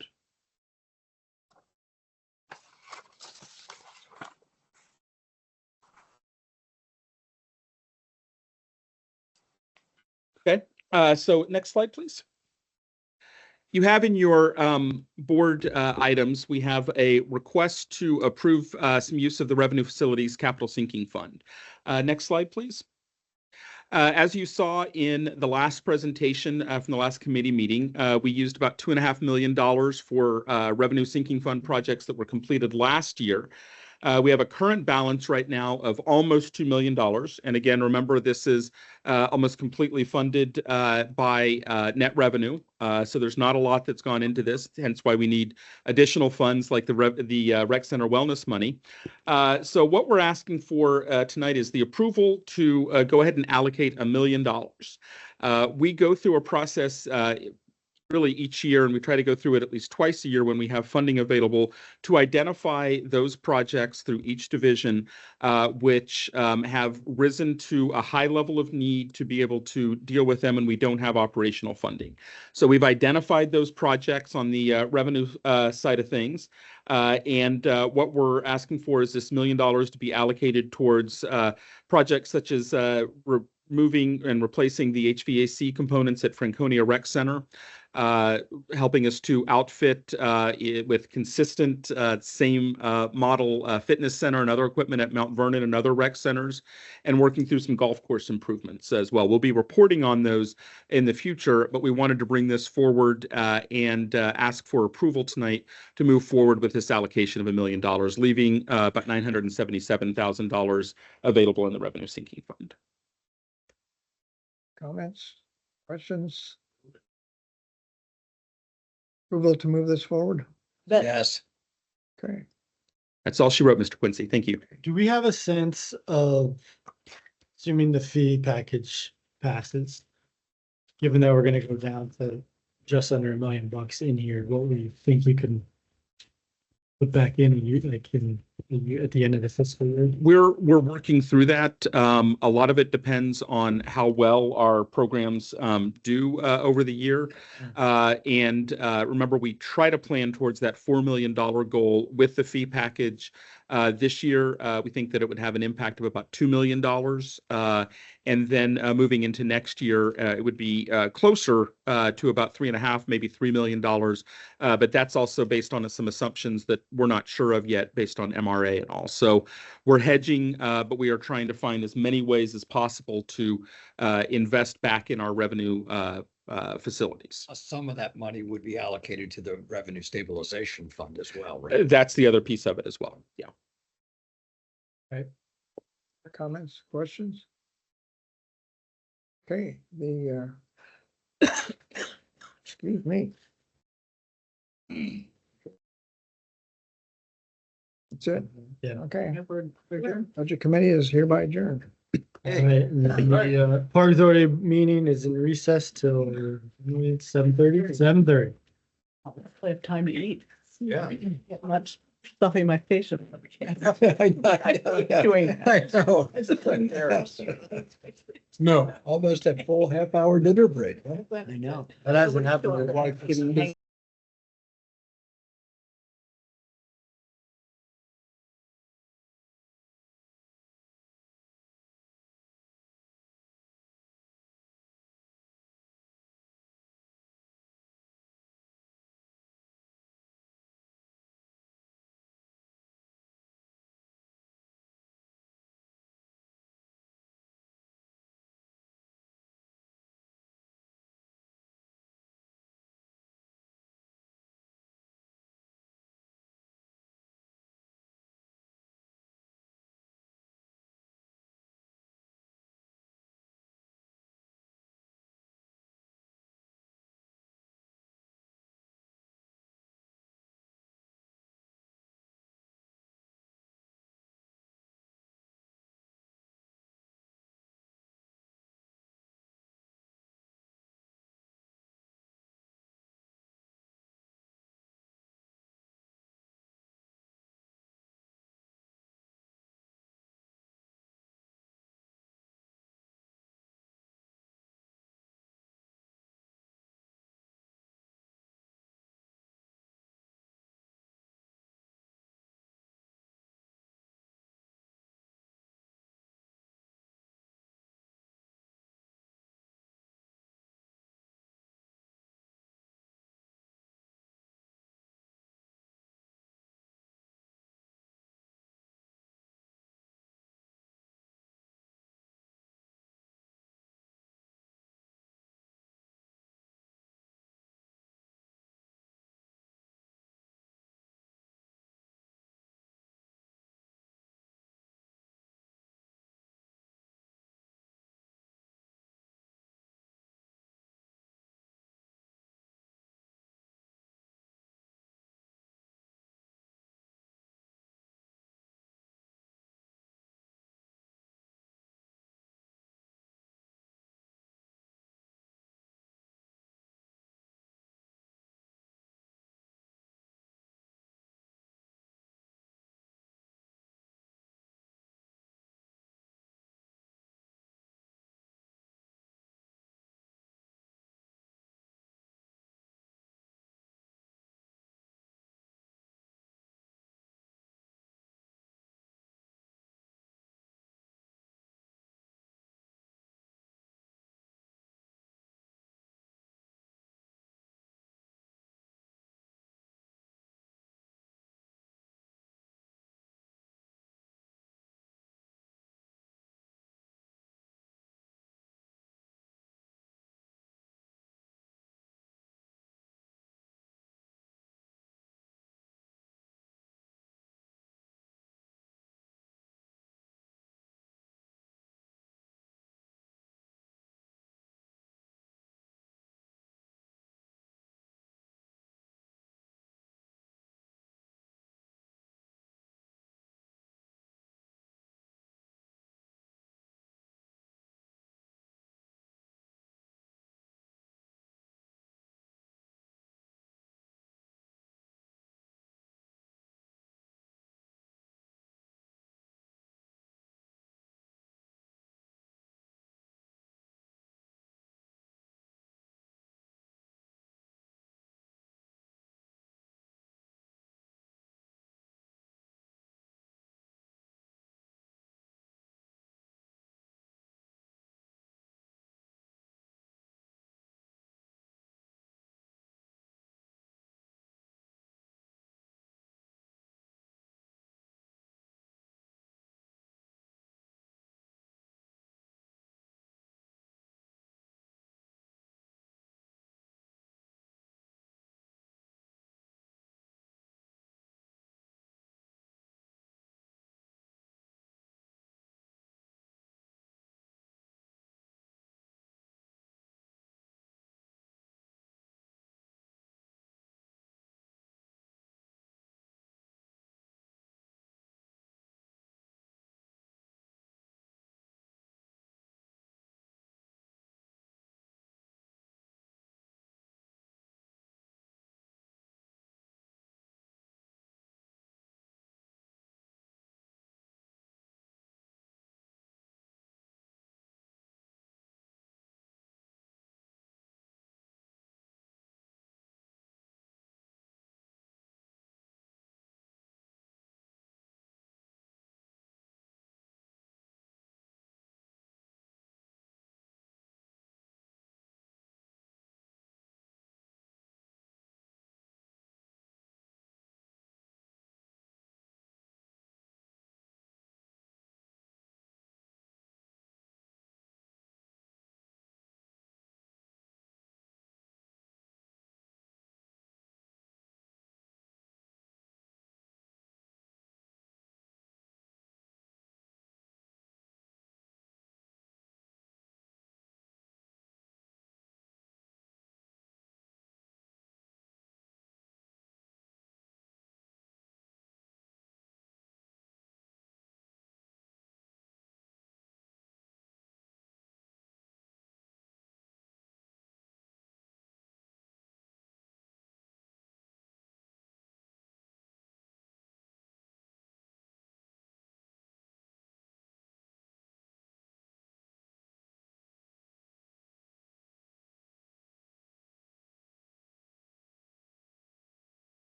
Okay, so next slide, please. You have in your board items, we have a request to approve some use of the Revenue Facilities Capital Sinking Fund. Next slide, please. As you saw in the last presentation from the last committee meeting, we used about $2.5 million for revenue sinking fund projects that were completed last year. We have a current balance right now of almost $2 million. And again, remember, this is almost completely funded by net revenue. So there's not a lot that's gone into this, hence why we need additional funds like the Rec Center Wellness money. So what we're asking for tonight is the approval to go ahead and allocate $1 million. We go through a process really each year, and we try to go through it at least twice a year when we have funding available to identify those projects through each division which have risen to a high level of need to be able to deal with them, and we don't have operational funding. So we've identified those projects on the revenue side of things. And what we're asking for is this $1 million to be allocated towards projects such as removing and replacing the HVAC components at Franconia Rec Center, helping us to outfit it with consistent same model fitness center and other equipment at Mount Vernon and other rec centers, and working through some golf course improvements as well. We'll be reporting on those in the future, but we wanted to bring this forward and ask for approval tonight to move forward with this allocation of $1 million, leaving about $977,000 available in the revenue sinking fund. Comments, questions? Approval to move this forward? Yes. Okay. That's all she wrote, Mr. Quincy. Thank you. Do we have a sense of, assuming the fee package passes, given that we're gonna go down to just under $1 million in here, what we think we can put back in at the end of the fiscal year? We're working through that. A lot of it depends on how well our programs do over the year. And remember, we try to plan towards that $4 million goal with the fee package. This year, we think that it would have an impact of about $2 million. And then moving into next year, it would be closer to about $3.5, maybe $3 million. But that's also based on some assumptions that we're not sure of yet based on MRA and all. So we're hedging, but we are trying to find as many ways as possible to invest back in our revenue facilities. Some of that money would be allocated to the Revenue Stabilization Fund as well, right? That's the other piece of it as well. Yeah. Comments, questions? Okay, excuse me. That's it. Yeah. Okay. Budget committee is hereby adjourned. All right, and the Park Authority meeting is in recess till 7:30. 7:30. I have time to eat. Yeah. Get much stuff in my face. I know. No. Almost a full half-hour dinner break. I know. That hasn't happened.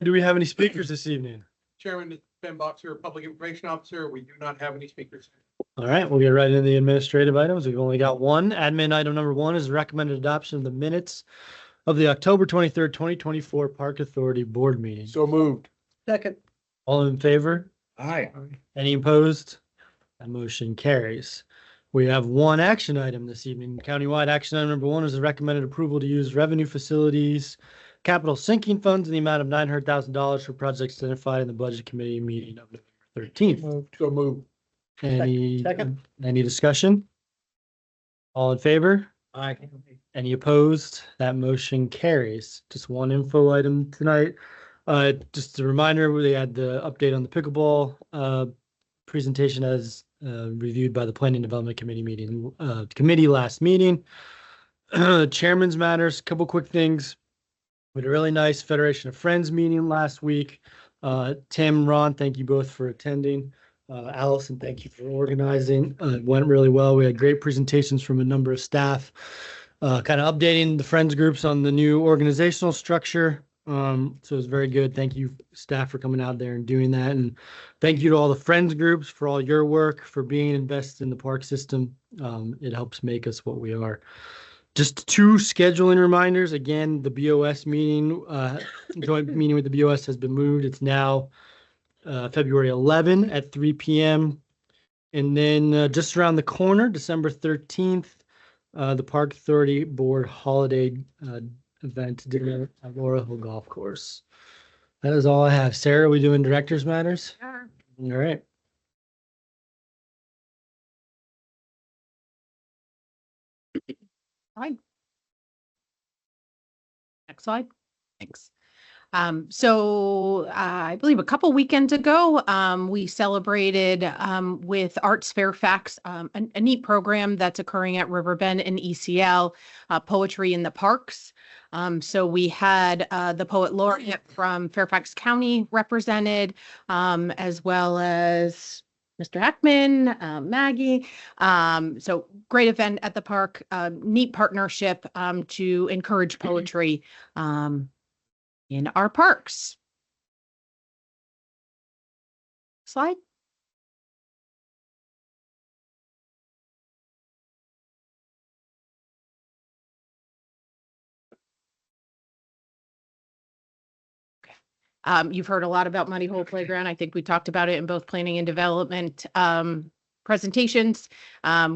Do we have any speakers this evening? Chairman Ben Boxer, Public Information Officer. We do not have any speakers. All right, we'll get right into the administrative items. We've only got one. Admin item number one is recommended adoption of the minutes of the October 23rd, 2024 Park Authority Board meeting. So moved. Second. All in favor? Aye. Any opposed? That motion carries. We have one action item this evening. Countywide action item number one is the recommended approval to use revenue facilities capital sinking funds in the amount of $900,000 for projects identified in the Budget Committee meeting of November 13th. So moved. Any discussion? All in favor? Aye. Any opposed? That motion carries. Just one info item tonight. Just a reminder, we had the update on the pickleball presentation as reviewed by the Planning Development Committee last meeting. Chairman's matters, couple quick things. We had a really nice Federation of Friends meeting last week. Tim, Ron, thank you both for attending. Allison, thank you for organizing. It went really well. We had great presentations from a number of staff, kind of updating the Friends groups on the new organizational structure. So it was very good. Thank you, staff, for coming out there and doing that. And thank you to all the Friends groups for all your work, for being invested in the park system. It helps make us what we are. Just two scheduling reminders. Again, the BOS meeting, joint meeting with the BOS has been moved. It's now February 11 at 3 p.m. And then just around the corner, December 13th, the Park Authority Board holiday event dinner at Laurel Hill Golf Course. That is all I have. Sarah, are we doing director's matters? Sure. All right. Fine. Next slide. Thanks. So I believe a couple weekends ago, we celebrated with Arts Fairfax, a neat program that's occurring at Riverbend and ECL, Poetry in the Parks. So we had the poet laureate from Fairfax County represented, as well as Mr. Heckman, Maggie. So great event at the park, neat partnership to encourage poetry in our parks. Slide. You've heard a lot about Muddy Hole Playground. I think we talked about it in both planning and development presentations.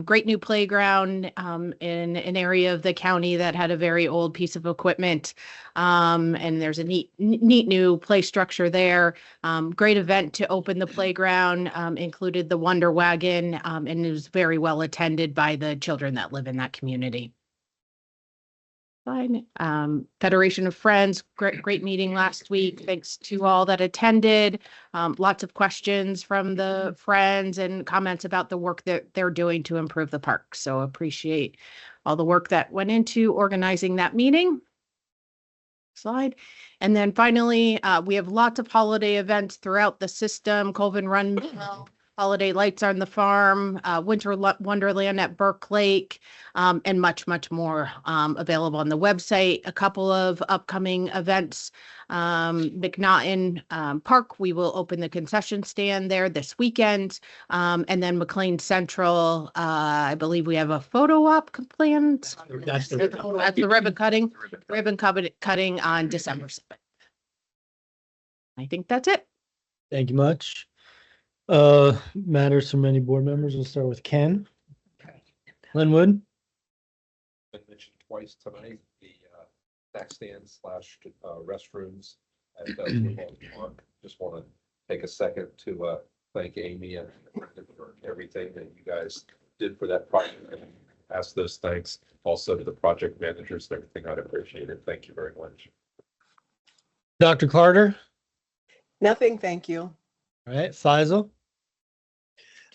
Great new playground in an area of the county that had a very old piece of equipment. And there's a neat new play structure there. Great event to open the playground, included the Wonder Wagon, and it was very well attended by the children that live in that community. Fine. Federation of Friends, great meeting last week. Thanks to all that attended. Lots of questions from the friends and comments about the work that they're doing to improve the park. So appreciate all the work that went into organizing that meeting. Slide. And then finally, we have lots of holiday events throughout the system. Colvin Run, Holiday Lights on the Farm, Winter Wonderland at Burke Lake, and much more available on the website. A couple of upcoming events. McNaughton Park, we will open the concession stand there this weekend. And then McLean Central, I believe we have a photo op planned. That's the ribbon cutting on December 7th. I think that's it. Thank you much. Matters from any board members. We'll start with Ken. Linwood. Been mentioned twice tonight, the tax stand slash restrooms at Football Park. Just want to take a second to thank Amy and for everything that you guys did for that project, and pass those thanks also to the project managers and everything. I'd appreciate it. Thank you very much. Dr. Carter. Nothing, thank you. All right, Faisal.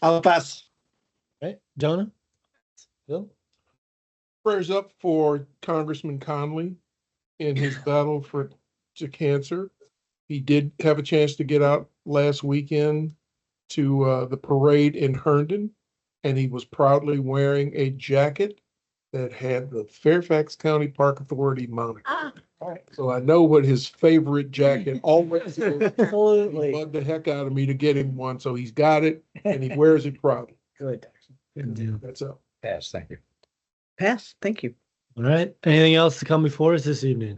I'll pass. All right, Jonah. Bill. Prayers up for Congressman Conley in his battle to cancer. He did have a chance to get out last weekend to the parade in Herndon, and he was proudly wearing a jacket that had the Fairfax County Park Authority moniker. Ah, So I know what his favorite jacket always is. absolutely. Bugged the heck out of me to get him one, so he's got it and he wears it proudly. Good. Good deal. That's all. Pass, thank you. Pass, thank you. All right, anything else to come before us this evening?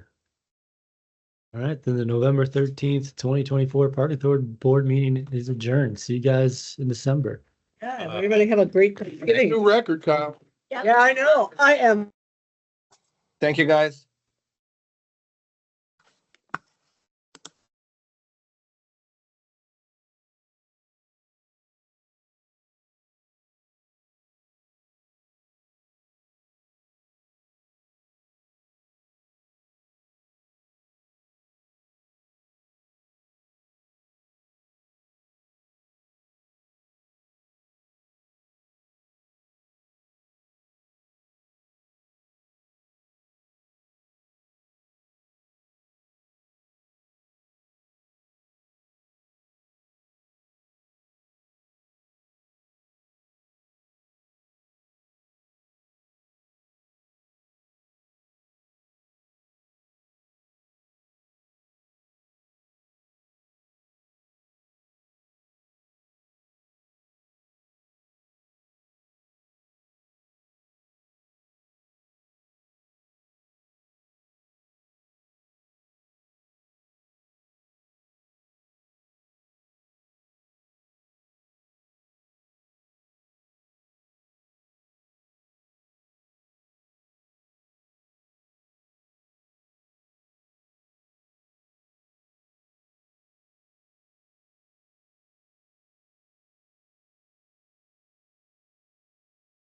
All right, then the November 13th, 2024 Park Authority Board meeting is adjourned. See you guys in December. Yeah, everybody have a great Thanksgiving. New record, Kyle. Yeah, I know. I am. Thank you, guys.